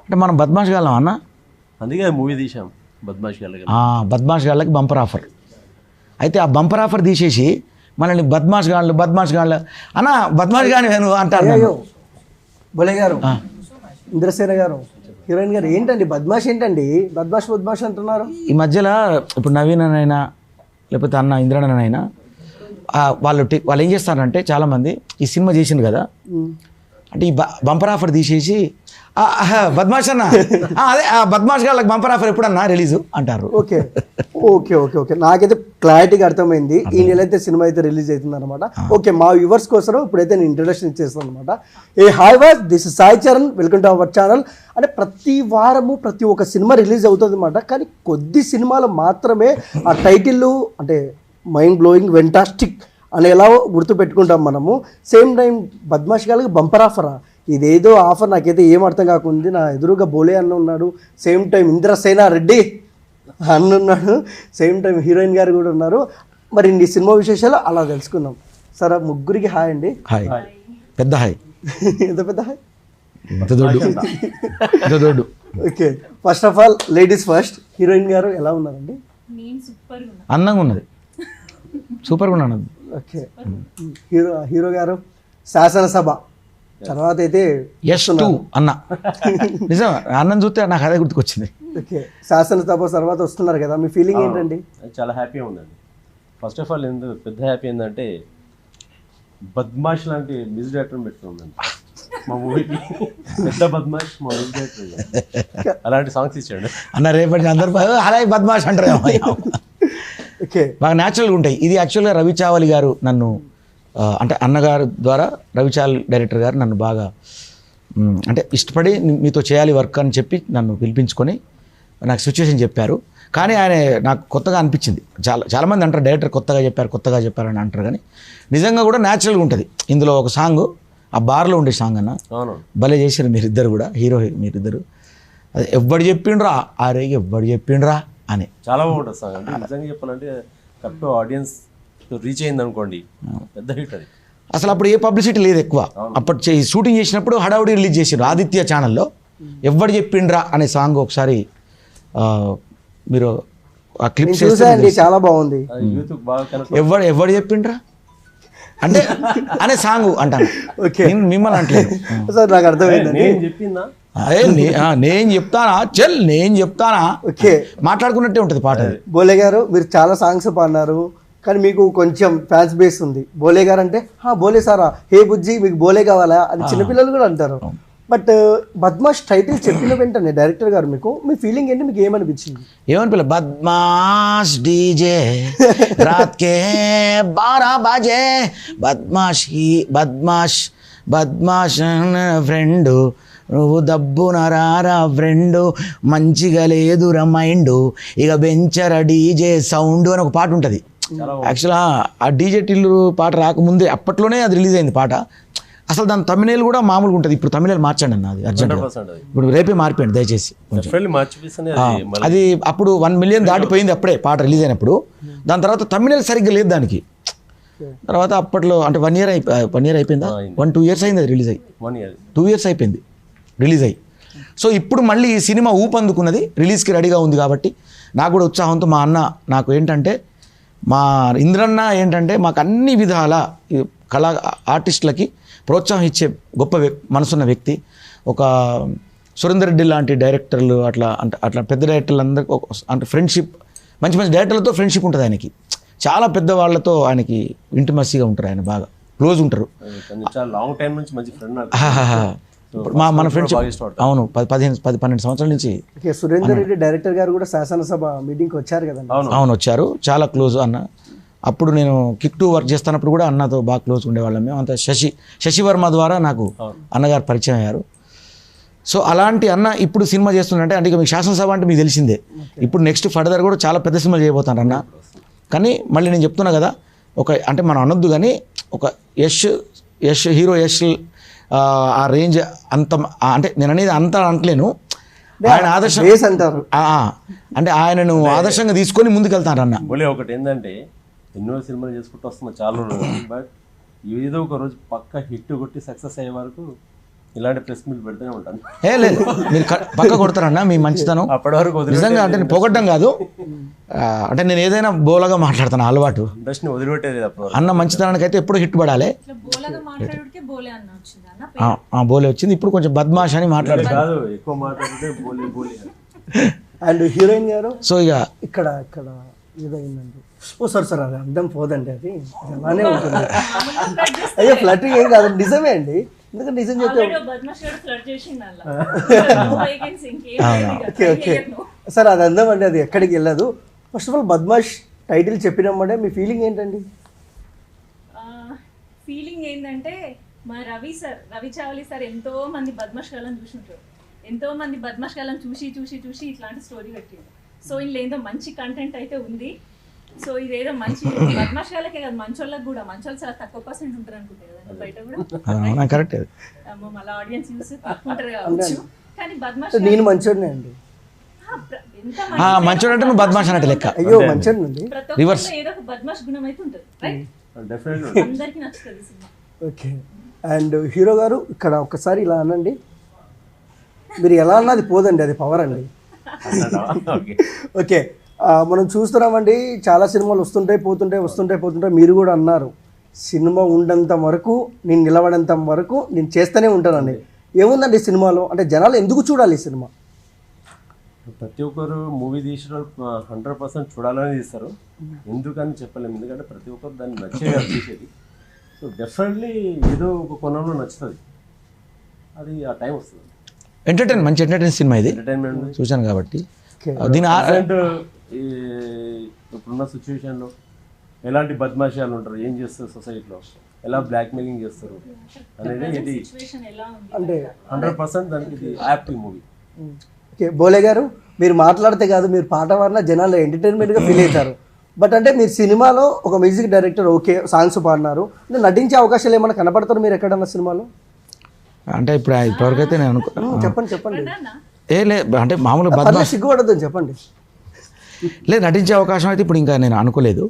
అంటే మనం బద్మాష్ గాళ్ళం అన్న, అందుకే మూవీ తీసాం బద్మాష్ గాళ్ళకి. బద్మాష్ గాళ్ళకి బంపర్ ఆఫర్. అయితే ఆ బంపర్ ఆఫర్ తీసేసి మనల్ని బద్మాష్ గాళ్ళు అన్న బద్మాష్ గాని నువ్వు అంటారు. బోలే గారు, ఇంద్రసేన గారు, హీరోయిన్ గారు, ఏంటండి బద్మాష్ ఏంటండి, బద్మాష్ అంటున్నారు? ఈ మధ్యలో ఇప్పుడు నవీన్ అయినా లేకపోతే అన్న ఇంద్రనైనా వాళ్ళు ఏం చేస్తారంటే చాలామంది ఈ సినిమా చేసిండు కదా, అంటే ఈ బంపర్ ఆఫర్ తీసేసి బద్మాష్ అన్న అదే బద్మాష్ గాళ్ళకి బంపర్ ఆఫర్ ఎప్పుడన్నా రిలీజు అంటారు. ఓకే ఓకే ఓకే ఓకే నాకైతే క్లారిటీగా అర్థమైంది. ఈ నెల అయితే సినిమా అయితే రిలీజ్ అవుతుంది అనమాట. ఓకే, మా వ్యూవర్స్ కోసం ఇప్పుడైతే నేను ఇంట్రడక్షన్ ఇచ్చేస్తాను అనమాట. ఏ హాయ్ వాస్, this is Sai Charan, welcome to our channel. అంటే ప్రతి వారము ప్రతి ఒక్క సినిమా రిలీజ్ అవుతుంది అనమాట. కానీ కొద్ది సినిమాలు మాత్రమే ఆ టైటిల్ అంటే మైండ్ బ్లోయింగ్, వెంటాస్టిక్ అనేలా గుర్తుపెట్టుకుంటాం మనము. సేమ్ టైం బద్మాష్ గారికి బంపర్ ఆఫరా, ఇదేదో ఆఫర్ నాకైతే ఏం అర్థం కాకుంది. నా ఎదురుగా బోలే అన్న ఉన్నాడు, సేమ్ టైం ఇంద్రసేన రెడ్డి అన్న ఉన్నాడు, సేమ్ టైం హీరోయిన్ గారు కూడా ఉన్నారు. మరి ఈ సినిమా విశేషాలు అలా తెలుసుకుందాం. సరే, ముగ్గురికి హాయ్ అండి. హాయ్, పెద్ద హాయ్. ఎంత పెద్ద హాయ్? దొడ్డు. Okay, first of all ladies first. Heroine గారు ఎలా ఉన్నారండి? అందంగా ఉన్నది, సూపర్గా ఉన్నాను. ఓకే, హీరో గారు శాసనసభ తర్వాత అయితే అన్న నిజం, అన్నం చూస్తే నాకు అదే గుర్తుకొచ్చింది. ఓకే, శాసనసభ తర్వాత వస్తున్నారు కదా, మీ ఫీలింగ్ ఏంటండి? చాలా హ్యాపీగా ఉందండి. ఫస్ట్ ఆఫ్ ఆల్ ఎందుకు పెద్ద హ్యాపీ ఏంటంటే బద్మాష్ లాంటి మ్యూజిక్ డైరెక్టర్ పెట్టుకుందండి మా మూవీకి. పెద్ద బద్మాష్ మా మ్యూజిక్ డైరెక్టర్, అలాంటి సాంగ్స్ ఇచ్చాడు అన్న. రేపటి అందరు అలా బద్మాష్ అంటారు, ఓకే, బాగా న్యాచురల్గా ఉంటాయి. ఇది యాక్చువల్గా రవి చావలి గారు నన్ను అంటే అన్నగారు ద్వారా రవి చావలి డైరెక్టర్ గారు నన్ను బాగా అంటే ఇష్టపడి మీతో చేయాలి వర్క్ అని చెప్పి నన్ను పిలిపించుకొని నాకు సిచ్యువేషన్ చెప్పారు. కానీ ఆయన నాకు కొత్తగా అనిపించింది. చాలామంది అంటారు డైరెక్టర్ కొత్తగా చెప్పారు అని అంటారు, కానీ నిజంగా కూడా న్యాచురల్గా ఉంటుంది. ఇందులో ఒక సాంగ్ ఆ బార్లో ఉండే సాంగ్ అన్న, భలే చేశారు మీరిద్దరు కూడా, హీరో మీరిద్దరు. అది ఎవ్వడు చెప్పిండ్రా అరే ఎవ్వడు చెప్పిండ్రా అని చాలా బాగుంటుంది సాంగ్. అంటే నిజంగా చెప్పాలంటే కరెక్ట్ ఆడియన్స్ రీచ్ అయింది అనుకోండి, పెద్ద హిట్ అది. అసలు అప్పుడు ఏ పబ్లిసిటీ లేదు ఎక్కువ. అప్పుడు షూటింగ్ చేసినప్పుడు హడావుడి రిలీజ్ చేసారు ఆదిత్య ఛానల్లో. ఎవ్వడు చెప్పిండ్రా అనే సాంగ్ ఒకసారి మీరు ఆ క్లిప్స్ చాలా బాగుంది. ఎవడు చెప్పిండ్రా అంటే అనే సాంగ్ అంటాను. మిమ్మల్ని అంటలేదు, నాకు అర్థమైంది. నేను చెప్తానా చెల్ నేను చెప్తానా, ఓకే, మాట్లాడుకున్నట్టే ఉంటుంది పాట. బోలే గారు, మీరు చాలా సాంగ్స్ పాడినారు, కానీ మీకు కొంచెం ఫ్యాన్స్ బేస్ ఉంది. బోలే గారు అంటే బోలే సారా, హే బుజ్జి మీకు బోలే కావాలా అని చిన్నపిల్లలు కూడా అంటారు. బట్ బద్మాష్ టైటిల్ చెప్పిన వెంటనే డైరెక్టర్ గారు మీ ఫీలింగ్ ఏంటి, మీకు ఏమనిపించింది? ఏమనిపిల్ల, బద్మాష్ డీజే రాత్ కే 12 బజే బద్మాష్ ఫ్రెండు నువ్వు దబ్బున రారా ఫ్రెండు మంచిగా లేదురా మైండు ఇక బెంచర డీజే సౌండ్ అని ఒక పాట ఉంటుంది. యాక్చువల్గా ఆ డీజే టిల్లు పాట రాకముందే అప్పట్లోనే అది రిలీజ్ అయింది పాట. అసలు దాని తమిళ కూడా మామూలుగా ఉంటుంది. ఇప్పుడు తమిళ మార్చండి అన్న, అది అర్జెంట్. ఇప్పుడు రేపే మార్పండి దయచేసి. అది అప్పుడు 1 మిలియన్ దాటిపోయింది అప్పుడే పాట రిలీజ్ అయినప్పుడు. దాని తర్వాత తమిళ సరిగ్గా లేదు దానికి. తర్వాత అప్పట్లో అంటే 1 ఇయర్ అయిపోయిందా, 1-2 ఇయర్స్ అయింది అది రిలీజ్ అయ్యి. 2 ఇయర్స్ అయిపోయింది రిలీజ్ అయ్యి. సో ఇప్పుడు మళ్ళీ ఈ సినిమా ఊపందుకున్నది, రిలీజ్కి రెడీగా ఉంది. కాబట్టి నాకు కూడా ఉత్సాహంతో మా అన్న నాకు ఏంటంటే మా ఇంద్రన్న ఏంటంటే మాకు అన్ని విధాల కళా ఆర్టిస్టులకి ప్రోత్సాహం ఇచ్చే గొప్ప మనసున్న వ్యక్తి. ఒక సురేందర్ రెడ్డి లాంటి డైరెక్టర్లు అట్లా పెద్ద డైరెక్టర్లు అందరికీ అంటే ఫ్రెండ్షిప్, మంచి డైరెక్టర్లతో ఫ్రెండ్షిప్ ఉంటుంది ఆయనకి. చాలా పెద్ద వాళ్ళతో ఆయనకి ఇంటిమసీగా ఉంటారు, ఆయన బాగా క్లోజ్ ఉంటారు. మన ఫ్రెండ్షిప్ అవును 10-12 సంవత్సరాల నుంచి. సురేందర్ రెడ్డి డైరెక్టర్ గారు కూడా శాసనసభ మీటింగ్కి వచ్చారు కదా? అవును వచ్చారు, చాలా క్లోజ్ అన్న. అప్పుడు నేను కిక్ 2 వర్క్ చేస్తున్నప్పుడు కూడా అన్నతో బాగా క్లోజ్ ఉండేవాళ్ళం మేము అంతా. శశివర్మ ద్వారా నాకు అన్నగారు పరిచయం అయ్యారు. సో అలాంటి అన్న ఇప్పుడు సినిమా చేస్తుందంటే అంటే మీకు శాసనసభ అంటే మీకు తెలిసిందే. ఇప్పుడు నెక్స్ట్ ఫర్దర్ కూడా చాలా పెద్ద సినిమాలు చేయబోతాను అన్న. కానీ మళ్ళీ నేను చెప్తున్నా కదా, ఒక అంటే మనం అనొద్దు కానీ ఒక హీరో యష్ ఆ రేంజ్ అంత అంటే నేను అనేది అంత అంటలేను. ఆయన ఆదర్శం అంటారు అంటే ఆయనను ఆదర్శంగా తీసుకొని ముందుకెళ్తాను అన్న. ఒకటి ఏంటంటే ఎన్నో సినిమాలు చేసుకుంటూ వస్తున్నా చాలా రోజులు, బట్ ఏదో ఒక రోజు పక్క హిట్ కొట్టి సక్సెస్ అయ్యే వరకు ఇలాంటి ప్రెస్ మీట్ పెడుతూనే ఉంటాను. లేదు మీరు పక్క కొడతారన్న మీ మంచితనం. అప్పటి వరకు నిజంగా అంటే నేను పొగడ్డం కాదు, అంటే నేను ఏదైనా బోలగా మాట్లాడతాను అలవాటు. ఇండస్ట్రీని వదిలిపెట్టేది అప్పుడు. అన్న మంచితనానికి అయితే ఎప్పుడు హిట్ పడాలి. బోలే వచ్చింది, ఇప్పుడు కొంచెం బద్మాష్ అని మాట్లాడతాను కాదు, ఎక్కువ మాట్లాడితే బోలే బోలే. అండ్ హీరోయిన్ గారు సో ఇక ఇక్కడ ఇక్కడ ఏదో అయిందండి. ఓ సార్ సార్ అది అర్థం పోదండి, అది అలానే ఉంటుంది. అయ్యో ఫ్లట్టింగ్ ఏం కాదు, నిజమే అండి. ఎందుకంటే నిజం చెప్తే ఓకే ఓకే సార్ అది అందం అండి, అది ఎక్కడికి వెళ్ళదు. First of all Badmash title చెప్పినామంటే మీ ఫీలింగ్ ఏంటండి? ఫీలింగ్ ఏంటంటే మా రవి చావలి సార్ ఎంతో మంది బద్మాష్ గాళ్ళని చూసుంటారు, ఎంతో మంది బద్మాష్ గాళ్ళని చూసి చూసి చూసి ఇట్లాంటి స్టోరీ పెట్టింది. సో ఇందులో ఏదో మంచి కంటెంట్ అయితే ఉంది. సో ఇదేదో మంచి బద్మాష్ గాళ్ళకే కాదు, మంచోళ్ళకి కూడా, మంచోళ్ళు చాలా తక్కువ పర్సెంట్ ఉంటారు అనుకుంటారు కదా బయట కూడా. కరెక్ట్, మళ్ళీ ఆడియన్స్ చూసి తక్కువ కావచ్చు, కానీ బద్మాష్ నేను మంచోడినే అండి. మంచోడు అంటే నువ్వు బద్మాష్ అన్నట్టు లెక్క. అయ్యో మంచోడి నుండి రివర్స్ ఏదో ఒక బద్మాష్ గుణం అయితే ఉంటుంది, రైట్? అందరికీ నచ్చుతుంది సినిమా. ఓకే. అండ్ హీరో గారు ఇక్కడ ఒక్కసారి ఇలా అనండి, మీరు ఎలా అన్నది పోదండి, అది పవర్ అండి. ఓకే, మనం చూస్తున్నామండి చాలా సినిమాలు వస్తుంటాయి పోతుంటాయి. మీరు కూడా అన్నారు సినిమా ఉండంత వరకు నేను నిలబడేంత వరకు నేను చేస్తూనే ఉంటానండి. ఏముందండి సినిమాలో, అంటే జనాలు ఎందుకు చూడాలి ఈ సినిమా? ప్రతి ఒక్కరు మూవీ తీసిన 100% చూడాలని తీస్తారు, ఎందుకని చెప్పలేము. ఎందుకంటే ప్రతి ఒక్కరు దాన్ని నచ్చే తీసేది. సో డెఫినెట్లీ ఏదో ఒక కోణంలో నచ్చుతుంది, అది ఆ టైం వస్తుంది. మంచి ఎంటర్టైన్ సినిమా ఇది, ఎంటర్టైన్మెంట్ చూశాను కాబట్టి. దీని ఇప్పుడున్న సిచ్యువేషన్లో ఎలాంటి బద్మాషాలు ఉంటారు, ఏం చేస్తారు సొసైటీలో, ఎలా బ్లాక్ మెయిలింగ్ చేస్తారు అనేది ఇది అంటే 100% దానికి ఇది యాక్టివ్ మూవీ. ఓకే, బోలే గారు మీరు మాట్లాడితే కాదు, మీరు పాట పాడిన జనాలు ఎంటర్టైన్మెంట్గా ఫీల్ అవుతారు. బట్ అంటే మీరు సినిమాలో ఒక మ్యూజిక్ డైరెక్టర్, ఓకే సాంగ్స్ పాడినారు, నటించే అవకాశాలు ఏమైనా కనపడతారు మీరు ఎక్కడన్నా సినిమాలో? అంటే ఇప్పటివరకు అయితే నేను చెప్పండి అంటే మామూలు బద్మాష్ సిగ్గుపడద్దు చెప్పండి. లేదు, నటించే అవకాశం అయితే ఇప్పుడు ఇంకా నేను అనుకోలేదు.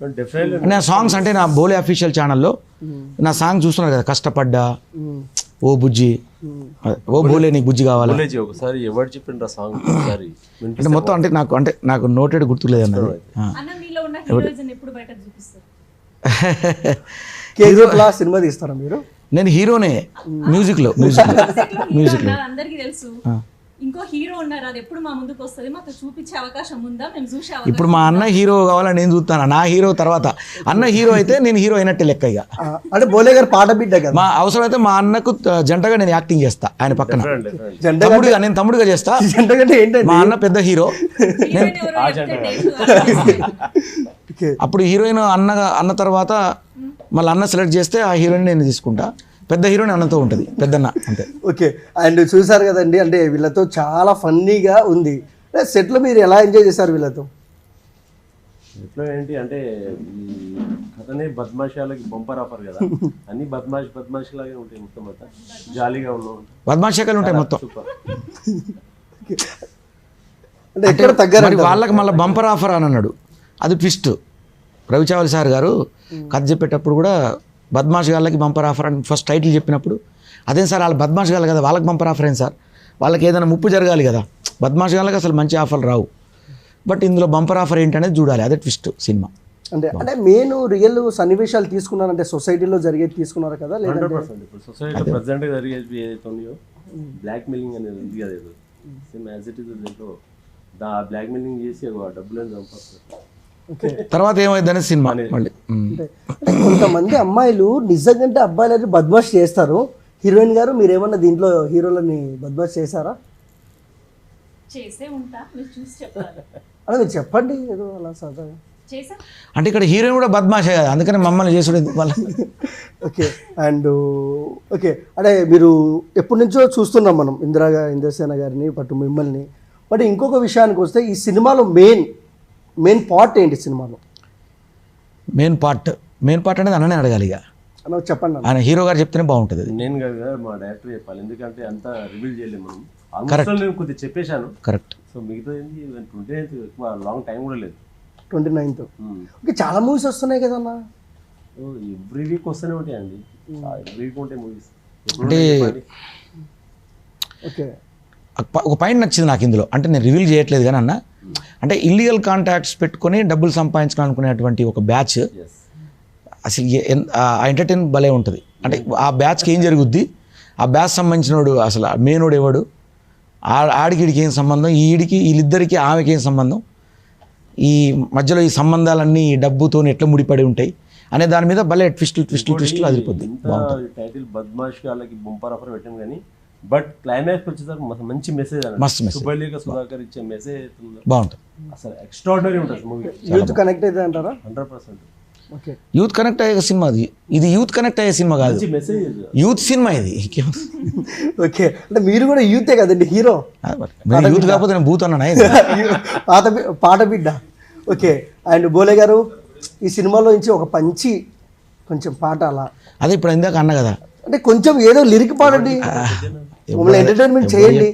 నా సాంగ్స్ అంటే నా బోలే అఫీషియల్ ఛానల్లో నా సాంగ్ చూస్తున్నారు కదా, కష్టపడ్డా, ఓ బుజ్జి, ఓ బోలే నీకు బుజ్జి కావాలి. ఒకసారి ఎవరు చెప్పిండ్రా సాంగ్ అంటే మొత్తం అంటే నాకు నోటెడ్ గుర్తులేదు అన్నది. సినిమా తీస్తారా మీరు? నేను హీరోనే మ్యూజిక్లో. అందరికీ తెలుసు. ఇంకో హీరో ఉన్నారు, అది ఎప్పుడు మా ముందుకు వస్తుంది, మాకు చూపించే అవకాశం ఉందా? మేము చూసే ఇప్పుడు మా అన్న హీరో కావాలని నేను చూస్తాను, నా హీరో తర్వాత అన్న హీరో అయితే నేను హీరో అయినట్టే లెక్క. ఇక అంటే బోలే గారు పాట బిడ్డ కదా, మా అవసరం అయితే మా అన్నకు జంటగా నేను యాక్టింగ్ చేస్తా, ఆయన పక్కన నేను తమ్ముడుగా చేస్తా. మా అన్న పెద్ద హీరో, అప్పుడు హీరోయిన్ అన్న తర్వాత మళ్ళీ అన్న సెలెక్ట్ చేస్తే ఆ హీరోయిన్ నేను తీసుకుంటా. పెద్ద హీరోయిన్ అన్నతో ఉంటుంది, పెద్దన్న అంతే. ఓకే, అండ్ చూసారు కదండి, అంటే వీళ్ళతో చాలా ఫన్నీగా ఉంది. సెట్లో మీరు ఎలా ఎంజాయ్ చేశారు వీళ్ళతో? సెట్లో ఏంటి అంటే ఈ కథనే బద్మాషాలకి బంపర్ ఆఫర్ కదా, అన్ని బద్మాష్ లాగే ఉంటాయి, మొత్తం అంతా జాలీగా ఉన్నాం, బద్మాషాలు ఉంటాయి మొత్తం. అంటే ఎక్కడ తగ్గారు వాళ్ళకి మళ్ళీ బంపర్ ఆఫర్ అని అన్నాడు, అది ట్విస్ట్. రవిచావలి సార్ గారు కథ చెప్పేటప్పుడు కూడా బద్మాష్ గాళ్ళకి బంపర్ ఆఫర్ అని ఫస్ట్ టైటిల్ చెప్పినప్పుడు, అదేం సార్ వాళ్ళు బద్మాష్ గాళ్ళు కదా, వాళ్ళకి బంపర్ ఆఫర్ ఏం సార్, వాళ్ళకి ఏదైనా ముప్పు జరగాలి కదా, బద్మాష్ గాళ్ళకి అసలు మంచి ఆఫర్లు రావు, బట్ ఇందులో బంపర్ ఆఫర్ ఏంటనేది చూడాలి, అదే ట్విస్ట్ సినిమా. అంటే మెయిన్ రియల్ సన్నివేశాలు తీసుకున్నారంటే సొసైటీలో జరిగేది తీసుకున్నారు కదా? 100%. ఇప్పుడు సొసైటీలో ప్రజెంట్గా జరిగేది ఏదైతే ఉన్నాయో బ్లాక్ మెయిలింగ్ అనేది ఉంది కదా, సేమ్ యాజ్ ఇట్ ఈస్ దీంట్లో బ్లాక్ మెయిలింగ్ చేసి డబ్బులను చంపేస్తారు. తర్వాత ఏమైందని సినిమా మళ్ళీ. కొంతమంది అమ్మాయిలు నిజంగా అబ్బాయిలు బద్మాష్ చేస్తారు. హీరోయిన్ గారు మీరేమన్నా దీంట్లో హీరోలని బద్మాష్ చేశారా? అలా మీరు చెప్పండి ఏదో అలా సరదాగా. అంటే ఇక్కడ హీరోయిన్ కూడా బద్మాషే కదా, అందుకని మమ్మల్ని చేసుడు వాళ్ళ. ఓకే, అండ్ ఓకే, అంటే మీరు ఎప్పటి నుంచో చూస్తున్నాం మనం ఇంద్రసేన గారిని, పట్టు మిమ్మల్ని. బట్ ఇంకొక విషయానికి వస్తే ఈ సినిమాలో మెయిన్ పార్ట్ ఏంటి సినిమాలో? మెయిన్ పార్ట్ అనేది అన్ననే అడగాలి, ఇక చెప్పండి. ఆయన హీరో గారు చెప్తేనే బాగుంటుంది. నేను కదా మా డైరెక్టర్ చెప్పాలి, ఎందుకంటే అంతా రివీల్ చేయలేము మనం. ఆల్మోస్ట్ నేను కొద్దిగా చెప్పేశాను, కరెక్ట్. సో మిగతా 29th ఎక్కువ లాంగ్ టైం కూడా లేదు. 29th ఓకే, చాలా మూవీస్ వస్తున్నాయి కదన్నా? ఎవ్రీ వీక్ వస్తూనే ఉంటాయండి, ఎవ్రీ వీక్ ఉంటాయి మూవీస్. అంటే ఓకే ఒక పాయింట్ నచ్చింది నాకు ఇందులో, అంటే నేను రివీల్ చేయట్లేదు కానీ అన్న, అంటే ఇల్లీగల్ కాంటాక్ట్స్ పెట్టుకొని డబ్బులు సంపాదించాలనుకునేటువంటి ఒక బ్యాచ్ ఎస్ అసలు ఆ ఎంటర్టైన్ భలే ఉంటుంది. అంటే ఆ బ్యాచ్కి ఏం జరుగుద్ది, ఆ బ్యాచ్ సంబంధించినోడు అసలు మెయినోడు ఎవడు, ఆడికిడికి ఏం సంబంధం, ఈడికి వీళ్ళిద్దరికి ఆమెకి ఏం సంబంధం, ఈ మధ్యలో ఈ సంబంధాలన్నీ డబ్బుతో ఎట్లా ముడిపడి ఉంటాయి అనే దాని మీద భలే ట్విస్టులు అదిరిపోద్ది. బాగుంటుంది. టైటిల్ బద్మాష్ వాళ్ళకి బొంపర్ ఆఫర్ పెట్టాం కానీ బట్ క్లైమాక్స్ వచ్చేసరికి మంచి మెసేజ్ మస్తు message. సుబ్బలిక సుధాకర్ ఇచ్చే మెసేజ్ అవుతుందో బాగుంటుంది. అసలు ఎక్స్ట్రాడినరీ ఉంటుంది మూవీ. యూత్ కనెక్ట్ అయితే అంటారా? 100% ఓకే యూత్ కనెక్ట్ అయ్యే సినిమా ఇది యూత్ కనెక్ట్ అయ్యే సినిమా కాదు, మంచి మెసేజ్. యూత్ సినిమా ఇది. ఓకే అంటే మీరు కూడా యూతే కదండి హీరో. యూత్ కాకపోతే నేను బూత్ అన్నా పాట బిడ్డ. ఓకే అండ్ బోలే గారు ఈ సినిమాలో నుంచి ఒక పంచి కొంచెం పాట అలా, అదే ఇప్పుడు ఇందాక అన్న కదా, అంటే కొంచెం ఏదో లిరిక్ పాడండి, మమ్మల్ని ఎంటర్టైన్మెంట్ చేయండి.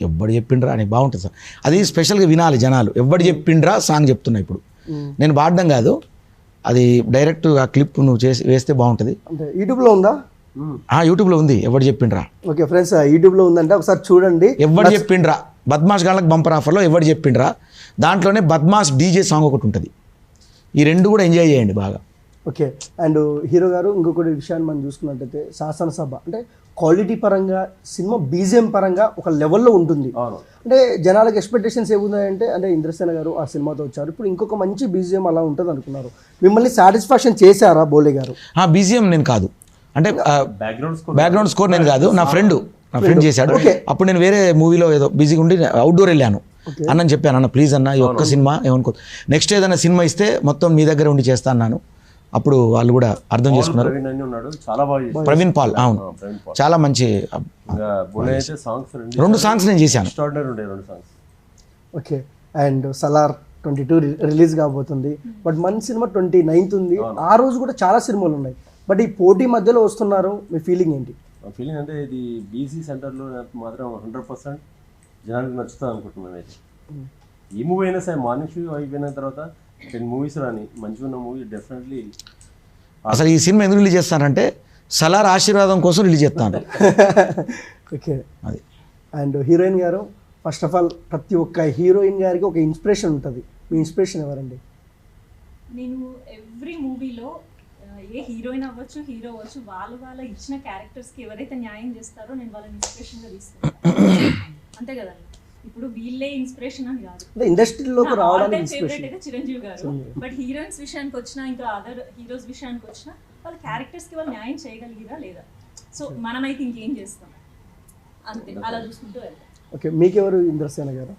ఎవ్వడు చెప్పిండ్రా అని బాగుంటుంది సార్. అది స్పెషల్గా వినాలి జనాలు. ఎవ్వడు చెప్పిండ్రా సాంగ్ చెప్తున్నా ఇప్పుడు, నేను పాడడం కాదు, అది డైరెక్ట్ ఆ క్లిప్ నువ్వు వేస్తే బాగుంటుంది. అంటే యూట్యూబ్లో ఉందా? యూట్యూబ్లో ఉంది. ఎవడు చెప్పిండ్రా. ఓకే ఫ్రెండ్స్ యూట్యూబ్లో ఉందంటే ఒకసారి చూడండి. ఎవడు చెప్పిండ్రా బద్మాష్ గాళ్ళకి బంపర్ ఆఫర్లో ఎవడు చెప్పిండ్రా, దాంట్లోనే బద్మాష్ డీజే సాంగ్ ఒకటి ఉంటుంది. ఈ రెండు కూడా ఎంజాయ్ చేయండి బాగా. ఓకే అండ్ హీరో గారు ఇంకొకటి విషయాన్ని మనం చూసుకున్నట్టయితే శాసనసభ అంటే క్వాలిటీ పరంగా సినిమా బీజిఎం పరంగా ఒక లెవెల్లో ఉంటుంది. అంటే జనాలకు ఎక్స్పెక్టేషన్స్ ఏమున్నాయంటే అంటే ఇంద్రసేన గారు ఆ సినిమాతో వచ్చారు, ఇప్పుడు ఇంకొక మంచి బీజిఎం అలా ఉంటుంది అనుకున్నారు. మిమ్మల్ని సాటిస్ఫాక్షన్ చేశారా బోలే గారు? బీజిఎం నేను కాదు, అంటే బ్యాక్గ్రౌండ్ స్కోర్ నేను కాదు, నా ఫ్రెండ్ చేశాడు. అప్పుడు నేను వేరే మూవీలో ఏదో బిజీగా ఉండి అవుట్డోర్ వెళ్ళాను. అన్నని చెప్పాను, అన్న ప్లీజ్ అన్న ఈ ఒక్క సినిమా ఏమనుకో, నెక్స్ట్ ఏదైనా సినిమా ఇస్తే మొత్తం మీ దగ్గర ఉండి చేస్తా అన్నాను. అప్పుడు వాళ్ళు కూడా అర్థం చేసుకున్నారు. ప్రవీణ్ పాల్, అవును, చాలా మంచి 2 సాంగ్స్ నేను చేశాను. ఓకే అండ్ సలార్ 22 రిలీజ్ కాబోతుంది, బట్ మన సినిమా 29th ఉంది. ఆ రోజు కూడా చాలా సినిమాలు ఉన్నాయి, బట్ ఈ పోటీ మధ్యలో వస్తున్నారు, మీ ఫీలింగ్ ఏంటి? ఫీలింగ్ అంటే ఇది బీసీ సెంటర్లో మాత్రం 100% జనానికి నచ్చుతుంది అనుకుంటున్నాను. అయితే ఈ మూవీ అయినా సరే మార్నింగ్ షో అయిపోయిన తర్వాత 10 మూవీస్ రాని మంచిగా ఉన్న మూవీ డెఫినెట్లీ. అసలు ఈ సినిమా ఎందుకు రిలీజ్ చేస్తానంటే సలార్ ఆశీర్వాదం కోసం రిలీజ్ చేస్తాను. ఓకే అది. అండ్ హీరోయిన్ గారు, ఫస్ట్ ఆఫ్ ఆల్ ప్రతి ఒక్క హీరోయిన్ గారికి ఒక ఇన్స్పిరేషన్ ఉంటుంది. మీ ఇన్స్పిరేషన్ ఎవరండి? నేను ఎవ్రీ మూవీలో ఏ హీరోయిన్ అవ్వచ్చు హీరో అవ్వచ్చు వాళ్ళ ఇచ్చిన క్యారెక్టర్స్కి ఎవరైతే న్యాయం చేస్తారో నేను వాళ్ళని ఇన్స్పిరేషన్గా తీసుకుంటాను. అంతే కదండి, ఇప్పుడు వీళ్ళే ఇన్స్పిరేషన్ అని కాదు, ఇండస్ట్రీలోకి రావడానికి ఫేవరెట్ అయితే చిరంజీవి గారు. బట్ హీరోయిన్స్ విషయానికి వచ్చినా ఇంకా అదర్ హీరోస్ విషయానికి వచ్చినా వాళ్ళ క్యారెక్టర్స్కి వాళ్ళు న్యాయం చేయగలిగిరా లేదా, సో మనమైతే ఇంకేం చేస్తాం, అంతే అలా చూసుకుంటూ వెళ్తాం. ఓకే మీకెవరు ఇంద్రసేన గారు?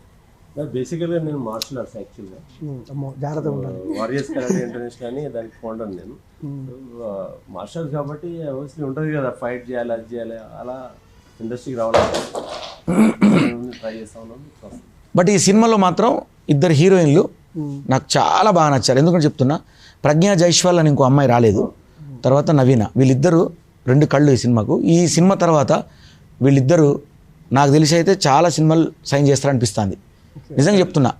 బేసికల్గా నేను మార్షల్ ఆర్ట్స్ యాక్చువల్గా, జాగ్రత్తగా ఉండాలి. వారియర్స్ కరాటే ఇంటర్నేషనల్ అని దానికి ఫౌండర్ నేను. మార్షల్ ఆర్ట్స్ కాబట్టి అవసరం ఉంటుంది కదా, ఫైట్ చేయాలి, అది చేయాలి, అలా ఇండస్ట్రీకి రావాలని ట్రై చేస్తా ఉన్నాను. బట్ ఈ సినిమాలో మాత్రం 2 హీరోయిన్లు నాకు చాలా బాగా నచ్చారు. ఎందుకంటే చెప్తున్నా, ప్రజ్ఞా జైస్వాల్ అని ఇంకో అమ్మాయి రాలేదు, తర్వాత నవీన, వీళ్ళిద్దరూ 2 కళ్ళు ఈ సినిమాకు. ఈ సినిమా తర్వాత వీళ్ళిద్దరూ నాకు తెలిసి అయితే చాలా సినిమాలు సైన్ చేస్తారనిపిస్తుంది. నిజంగా చెప్తున్నా,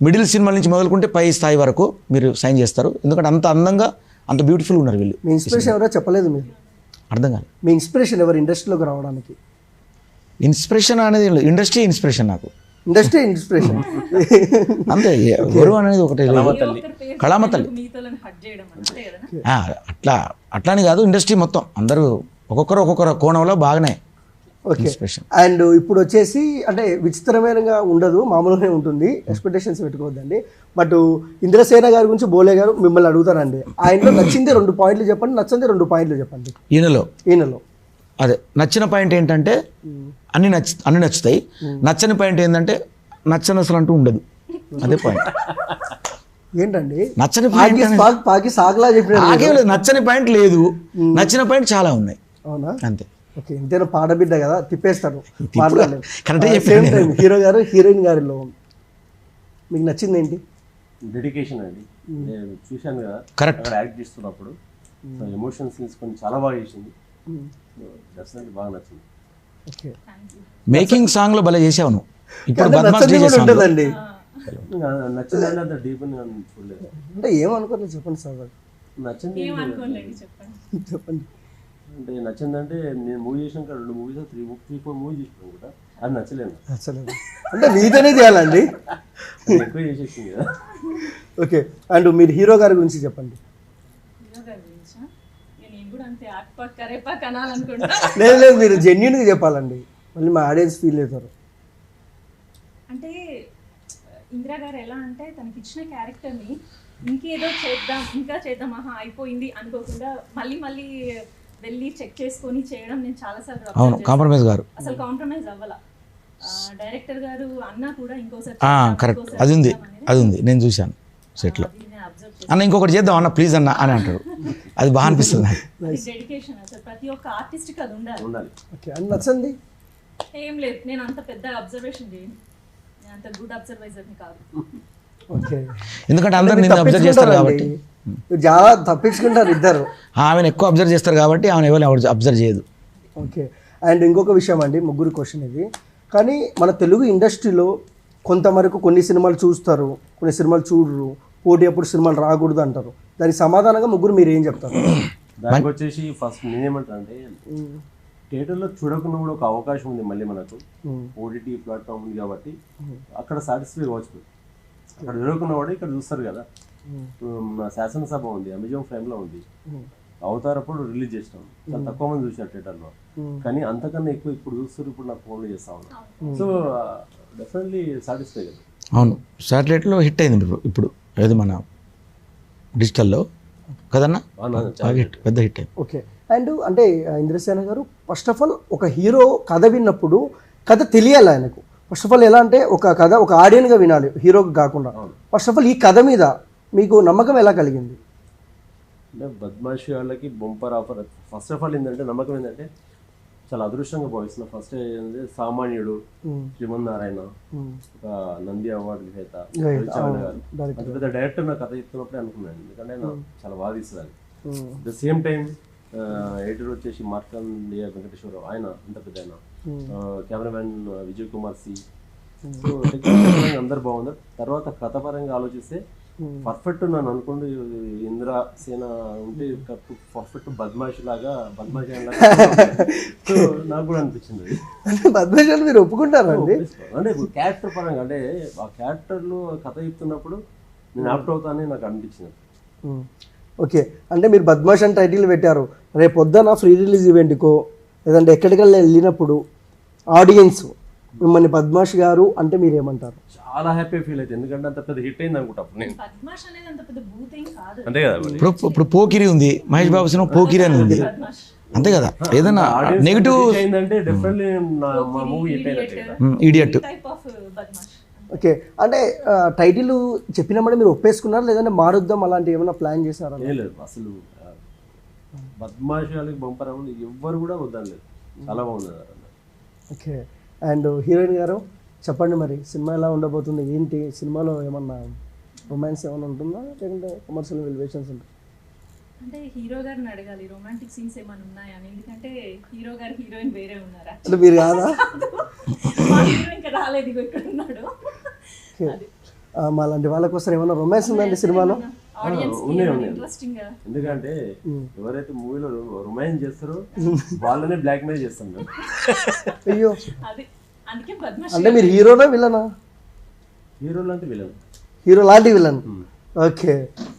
మిడిల్ సినిమాల నుంచి మొదలుకుంటే పై స్థాయి వరకు మీరు సైన్ చేస్తారు. ఎందుకంటే అంత అందంగా అంత బ్యూటిఫుల్ ఉన్నారు వీళ్ళు. మీ ఇన్స్పిరేషన్ ఎవరో చెప్పలేదు మీరు? అర్థం కాదు. మీ ఇన్స్పిరేషన్ ఎవరు ఇండస్ట్రీలోకి రావడానికి? ఇన్స్పిరేషన్ అనేది ఇండస్ట్రీ ఇన్స్పిరేషన్, నాకు ఇండస్ట్రీ ఇన్స్పిరేషన్ అంతే. గురువు అనేది ఒకటి, కళామతల్లి. అట్లాని కాదు, ఇండస్ట్రీ మొత్తం అందరూ ఒక్కొక్కరు కోణంలో బాగానే. ఓకే అండ్ ఇప్పుడు వచ్చేసి అంటే విచిత్రమైనగా ఉండదు, మామూలుగానే ఉంటుంది, ఎక్స్పెక్టేషన్స్ పెట్టుకోవద్దండి. బట్ ఇంద్రసేన గారి గురించి బోలే గారు మిమ్మల్ని అడుగుతారండి, ఆయనలో నచ్చింది 2 పాయింట్లు చెప్పండి, నచ్చింది 2 పాయింట్లు చెప్పండి. ఈయనలో అదే నచ్చిన పాయింట్ ఏంటంటే అన్ని నచ్చుతాయి, నచ్చని పాయింట్ ఏంటంటే నచ్చని అసలు అంటూ ఉండదు. అదే పాయింట్. ఏంటండి నచ్చని పాయింట్? పాకి సాగలా చెప్పిన నచ్చని పాయింట్ లేదు, నచ్చిన పాయింట్ చాలా ఉన్నాయి. అవునా? అంతే. ఓకే ఇంతేనా, పాడబిడ్డ కదా తిప్పేస్తారు. కరెక్ట్. హీరో గారు హీరోయిన్ గారిలో మీకు నచ్చింది ఏంటి? డెడికేషన్ అండి. నేను చూశాను కదా కరెక్ట్ యాక్ట్ చేస్తున్నప్పుడు, ఎమోషన్స్ తీసుకొని చాలా బాగా చేసింది, డెఫినెట్లీ బాగా నచ్చింది. ఓకే మేకింగ్ సాంగ్ లో భలే చేసావు నువ్వు. ఇప్పుడు ఉంటుందండి, నచ్చిందండి, అంత డీప్ చూడలేదు అంటే ఏమనుకోలేదు. చెప్పండి సార్, నచ్చింది చెప్పండి. అంటే నచ్చిందంటే నేను మూవీ చేసినాక 2 మూవీస్ 3-4 మూవీ చేసినాను కూడా అది నచ్చలేదు అసలు అంటే మీతోనే చేయాలండి. అది ఎక్కువ చేసేసింది కదా. ఓకే, అండ్ మీరు హీరో గారి గురించి చెప్పండి. హీరో గారి గురించా? నేను కూడా అంతే ఆక్పాక్ కరేపాక్ అనాలనుకుంటా. లేదు మీరు జెన్యున్గా చెప్పాలండి, మళ్ళీ మా ఆడియన్స్ ఫీల్ అవుతారు. అంటే ఇందిరా గారు ఎలా అంటే తనకి ఇచ్చిన క్యారెక్టర్ని ఇంకేదో చేద్దాం ఇంకా చేద్దాం అయిపోయింది అనుకోకుండా మళ్ళీ మళ్ళీ వెళ్ళి చెక్ చేసుకొని చేయడం నేను చాలాసార్లు అవును, కాంప్రమైజ్ గారు అసలు కాంప్రమైజ్ అవ్వాల. డైరెక్టర్ గారు అన్నా కూడా ఇంకోసారి కరెక్ట్, అది ఉంది నేను చూశాను సెట్లో. అన్న ఇంకొకటి చేద్దాం అన్న ప్లీజ్ అన్న అని అంటాడు, అది బాగా అనిపిస్తుంది నాకు. డెడికేషన్ అసలు ప్రతి ఒక్క ఆర్టిస్ట్కి అది ఉండాలి. ఓకే, అని నచ్చండి. ఏం లేదు, నేను అంత పెద్ద అబ్జర్వేషన్ చేయను, నేను అంత గుడ్ అబ్జర్వైజర్ని కాదు. ఓకే, ఎందుకంటే అందరు నిన్ను అబ్జర్వ్ చేస్తారు కాబట్టి. చాలా తప్పించుకుంటారు ఇద్దరు. ఆమెను ఎక్కువ అబ్జర్వ్ చేస్తారు కాబట్టి ఆమెను ఎవరు అబ్జర్వ్ చేయదు. ఓకే, అండ్ ఇంకొక విషయం అండి, ముగ్గురు క్వశ్చన్ ఇది. కానీ మన తెలుగు ఇండస్ట్రీలో కొంతవరకు కొన్ని సినిమాలు చూస్తారు, కొన్ని సినిమాలు చూడరు, పోటీ అప్పుడు సినిమాలు రాకూడదు అంటారు. దానికి సమాధానంగా ముగ్గురు మీరు ఏం చెప్తారు? దానికి వచ్చేసి ఫస్ట్ నేనేమంటా అంటే థియేటర్లో చూడకుండా కూడా ఒక అవకాశం ఉంది మళ్ళీ మనకు. ఓటీటీ ప్లాట్ఫామ్ ఉంది కాబట్టి అక్కడ సాటిస్ఫై కావచ్చు. అక్కడ చూడకుండా కూడా ఇక్కడ చూస్తారు కదా. మన శాసనసభ ఉంది, అమెజాన్ ప్రైమ్లో ఉంది, అవతారప్పుడు రిలీజ్ చేసినాం, చాలా తక్కువ మంది చూసారు థియేటర్లో. కానీ అంతకన్నా ఎక్కువ ఇప్పుడు చూస్తారు, ఇప్పుడు నాకు ఫోన్లో చేస్తా ఉన్నాను. సో డెఫినెట్లీ సాటిస్ఫై కదా. అవును, శాటిలైట్లో హిట్ అయింది ఇప్పుడు, ఏది మన డిజిటల్లో కదన్నా, పెద్ద హిట్ అయింది. ఓకే, అండ్ అంటే ఇంద్రసేన గారు ఫస్ట్ ఆఫ్ ఆల్ ఒక హీరో కథ విన్నప్పుడు కథ తెలియాలి ఆయనకు. ఫస్ట్ ఆఫ్ ఆల్ ఎలా అంటే ఒక కథ ఒక ఆడియన్గా వినాలి, హీరోకి కాకుండా. ఫస్ట్ ఆఫ్ ఆల్ ఈ కథ మీద మీకు నమ్మకం ఎలా కలిగింది? అంటే బద్మాషి వాళ్ళకి bumper offer. First of all ఏంటంటే నమ్మకం ఏంటంటే చాలా అదృష్టంగా భావిస్తున్నా. ఫస్ట్ ఏంటంటే సామాన్యుడు, శ్రీమన్నారాయణ, ఒక నంది అవార్డు విజేత గారు, అంత పెద్ద డైరెక్టర్ నా కథ చెప్తున్నప్పుడే అనుకున్నాను, ఎందుకంటే నాకు చాలా బాగా తీస్తుంది. At the same time editor వచ్చేసి మార్కండేయ వెంకటేశ్వరరావు, ఆయన అంత పెద్ద ఆయన, cameraman Vijay Kumar C. So technical అందరు బాగున్నారు. తర్వాత కథ పరంగా ఆలోచిస్తే పర్ఫెక్ట్ నన్ను అనుకుంటూ ఇంద్రసేన ఉంటే పర్ఫెక్ట్ బద్మాషి లాగా సో నాకు కూడా అనిపించింది. అంటే బద్మాషి మీరు ఒప్పుకుంటారండి? అంటే క్యారెక్టర్ పరంగా, అంటే ఆ క్యారెక్టర్లో కథ చెప్తున్నప్పుడు నేను ఆప్ట్ అవుతానని నాకు అనిపించింది. ఓకే, అంటే మీరు బద్మాష్ అని టైటిల్ పెట్టారు. రేపు పొద్దున ఫ్రీ రిలీజ్ ఈవెంట్కో లేదంటే ఎక్కడికల్లా వెళ్ళినప్పుడు ఆడియన్స్ మిమ్మల్ని బద్మాష్ గారు అంటే మీరు ఏమంటారు? చాలా హ్యాపీ ఫీల్ అవుతుంది, ఎందుకంటే అంత పెద్ద హిట్ అయింది అనుకుంటా నేను. బద్మాష్ అనేది అంత పెద్ద భూత్ ఏం కాదు. అంతే కదా. ఇప్పుడు పోకిరి ఉంది, మహేష్ బాబు సినిమా పోకిరి అని ఉంది, అంతే కదా. ఏదైనా నెగిటివ్ అయిందంటే డెఫినెట్లీ మా మూవీ హిట్ అయినట్టే కదా. Idiot type of Badmash. Okay, అంటే టైటిల్ చెప్పినప్పుడు మీరు ఒప్పేసుకున్నారు లేదంటే మారుద్దాం అలాంటి ఏమైనా ప్లాన్ చేశారా? ఏం లేదు, అసలు బద్మాషి వాళ్ళకి బంపర్ అవ్వదు, ఎవ్వరు కూడా వద్దలేదు, చాలా బాగుంది. ఓకే, అండ్ హీరోయిన్ గారు చెప్పండి, మరి సినిమా ఎలా ఉండబోతుంది ఏంటి? సినిమాలో ఏమన్నా రొమాన్స్ ఏమైనా ఉంటుందా లేకుంటే కమర్షియల్ ఎలివేషన్స్ ఉంటాయి? అంటే హీరో గారిని అడగాలి రొమాంటిక్ సీన్స్ ఏమైనా ఉన్నాయా అని, ఎందుకంటే హీరో గారు హీరోయిన్ వేరే ఉన్నారు. అంటే మీరు కాదా? హీరో ఇంకా రాలేదు, ఇగో ఇక్కడ ఉన్నాడు. మా లాంటి వాళ్ళ కోసం ఏమైనా రొమాన్స్ ఉందండి సినిమాలో? ఇంట్రెస్టింగ్ గా. ఎందుకంటే ఎవరైతే మూవీలో రొమాన్స్ చేస్తారో వాళ్ళనే బ్లాక్ మెయిల్ చేస్తాం మేము. అయ్యో, అందుకే బద్మాష్. అంటే మీరు హీరోనా విలనా? హీరో లాంటి విలన్. హీరో లాంటి విలన్. ఓకే,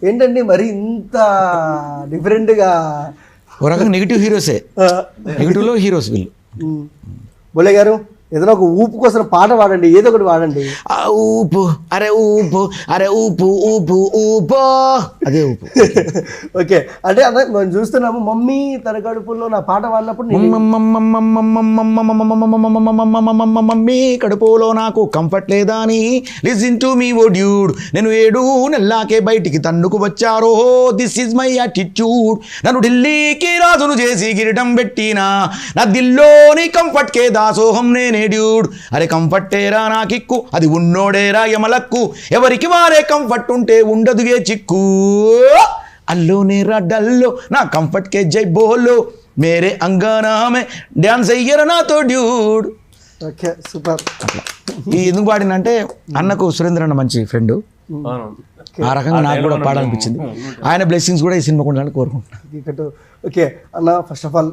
ఏంటండి మరి ఇంత డిఫరెంట్గా? ఒక రకంగా నెగిటివ్ హీరోసే, నెగిటివ్లో హీరోస్ వీళ్ళు. బోలే గారు ఏదైనా ఒక ఊపు కోసం పాట పాడండి, ఏదో ఒకటి పాడండి. ఊపు అరే ఊపు అరే ఊపు ఊపు ఊపో, అదే ఊపు. ఓకే, అంటే అదే మనం చూస్తున్నాము మమ్మీ తన కడుపులో నా పాట పాడినప్పుడు మమ్మీ కడుపులో నాకు కంఫర్ట్ లేదా అని listen to me oh dude, నేను 7 నెలలాకే బయటికి తన్నుకు వచ్చారో, దిస్ ఈజ్ మై యాటిట్యూడ్, నన్ను ఢిల్లీకి రాజును చేసి గిరిటం పెట్టినా, నా దిల్లోని కంఫర్ట్ కే దాసోహం నేనే డ్యూడ్, అరే కంఫర్టేరా నా కిక్కు, అది ఉన్నోడేరా యమలక్కు, ఎవరికి వారే కంఫర్ట్ ఉంటే ఉండదుగే చిక్కు, అల్లోనే రా డల్లో నా కంఫర్ట్ కే జై బోలో, మేరే అంగానా మే డాన్స్ అయ్యరా నాతో డ్యూడ్. Okay, super. ఈ ఎందుకు పాడినంటే అన్నకు సురేంద్ర అన్న మంచి ఫ్రెండ్, ఆ రకంగా నాకు కూడా పాడాలనిపించింది. ఆయన బ్లెస్సింగ్స్ కూడా ఈ సినిమాకు ఉండాలని కోరుకుంటున్నాను. ఓకే అన్న, ఫస్ట్ ఆఫ్ ఆల్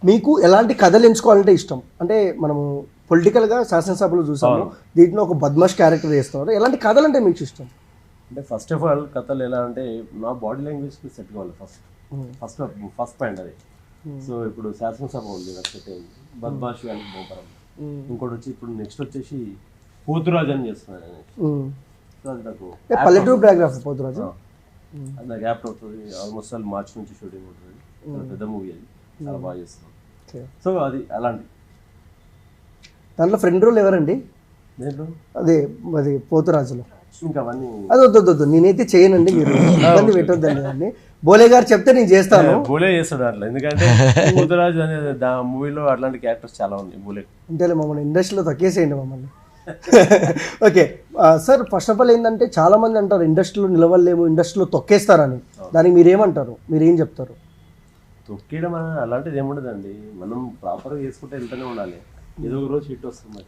మీకు ఎలాంటి కథలు ఎంచుకోవాలంటే ఇష్టం? అంటే మనము పొలిటికల్గా శాసనసభలో చూసాము, దీంట్లో ఒక బద్మాష్ క్యారెక్టర్ చేస్తున్నారు. ఎలాంటి కథలు అంటే మీకు ఇష్టం? అంటే ఫస్ట్ ఆఫ్ ఆల్ కథలు ఎలా అంటే నా బాడీ లాంగ్వేజ్కి సెట్ కావాలి ఫస్ట్ పాయింట్ అది. సో ఇప్పుడు శాసనసభ ఉంది, నాకు సెట్ అయింది. బద్మాష్ అని బొమ్మరం. ఇంకోటి వచ్చి ఇప్పుడు నెక్స్ట్ వచ్చేసి పోతురాజు అని చేస్తున్నాను. సో అది నాకు పల్లెటూరు బయోగ్రఫీ పోతురాజు, అది నాకు యాప్ట్ అవుతుంది. ఆల్మోస్ట్ ఆల్ మార్చ్ నుంచి షూటింగ్ ఉంటుంది. పెద్ద మూవీ అది, చాలా బాగా చేస్తున్నాం. సో అది అలాంటి. దాంట్లో ఫ్రెండ్ రోల్ ఎవరండి? నేను అదే అది పోతురాజులో. ఇంకా అవన్నీ అది వద్దు, నేనైతే చేయనండి, మీరు ఇబ్బంది పెట్టొద్దండి దాన్ని. బోలే గారు చెప్తే నేను చేస్తాను. బోలే చేస్తాడు అట్లా, ఎందుకంటే పోతురాజు అనే మూవీలో అట్లాంటి క్యారెక్టర్స్ చాలా ఉన్నాయి. బోలే అంతేలే, మమ్మల్ని ఇండస్ట్రీలో తొక్కేసేయండి మమ్మల్ని. Okay sir, first of all ఏంటంటే చాలా మంది అంటారు ఇండస్ట్రీలో నిలవలేము, ఇండస్ట్రీలో తొక్కేస్తారని. దానికి మీరేమంటారు? మీరేం చెప్తారు? తొక్కేయడం అలాంటిది ఏముండదండి, మనం ప్రాపర్గా చేసుకుంటే వెళ్తూనే ఉండాలి. ఏదో ఒక రోజు హిట్ వస్తుంది.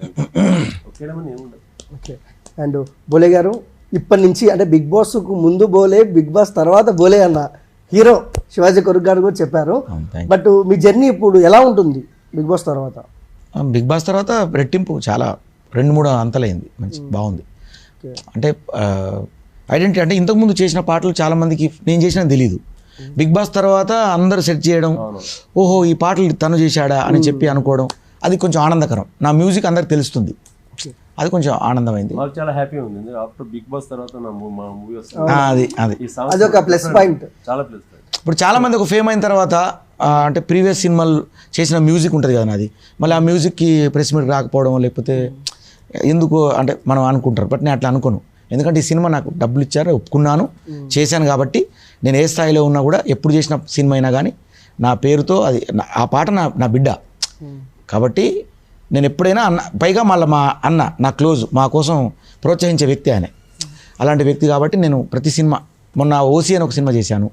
తొక్కేయడం అని ఏముండదు. ఓకే. అండ్ బోలే గారు, ఇప్పటి నుంచి అంటే బిగ్ బాస్కు ముందు బోలే, బిగ్ బాస్ తర్వాత బోలే అన్న హీరో శివాజీ కొరుక్ గారు కూడా చెప్పారు. బట్ మీ జర్నీ ఇప్పుడు ఎలా ఉంటుంది బిగ్ బాస్ తర్వాత? బిగ్ బాస్ తర్వాత రెట్టింపు చాలా 2-3 అంతలైంది, మంచి బాగుంది. అంటే ఐడెంటిటీ అంటే ఇంతకుముందు చేసిన పాటలు చాలామందికి నేను చేసినా తెలియదు. బిగ్ బాస్ తర్వాత అందరూ సెట్ చేయడం, ఓహో ఈ పాటలు తను చేశాడా అని చెప్పి అనుకోవడం, అది కొంచెం ఆనందకరం. నా మ్యూజిక్ అందరికి తెలుస్తుంది, అది కొంచెం ఆనందమైంది. మాకు చాలా హ్యాపీ ఉంది. ఆఫ్టర్ బిగ్ బాస్ తర్వాత మా మూవీ వస్తుంది. అది ఒక ప్లస్ పాయింట్, చాలా ప్లస్ పాయింట్. ఇప్పుడు చాలామంది ఒక ఫేమ్ అయిన తర్వాత అంటే ప్రీవియస్ సినిమాలు చేసిన మ్యూజిక్ ఉంటుంది కదా నాది, మళ్ళీ ఆ మ్యూజిక్కి ప్రెస్ మీట్ రాకపోవడం లేకపోతే ఎందుకు అంటే మనం అనుకుంటారు. బట్ నేను అట్లా అనుకోను, ఎందుకంటే ఈ సినిమా నాకు డబ్బులు ఇచ్చారు, ఒప్పుకున్నాను, చేశాను. కాబట్టి నేను ఏ స్థాయిలో ఉన్నా కూడా ఎప్పుడు చేసిన సినిమా అయినా కానీ నా పేరుతో అది ఆ పాట నా బిడ్డ కాబట్టి నేను ఎప్పుడైనా పైగా మళ్ళీ మా అన్న నా క్లోజ్, మా కోసం ప్రోత్సహించే వ్యక్తి ఆయన, అలాంటి వ్యక్తి. కాబట్టి నేను ప్రతి సినిమా, మొన్న ఓసీ అని ఒక సినిమా చేశాను,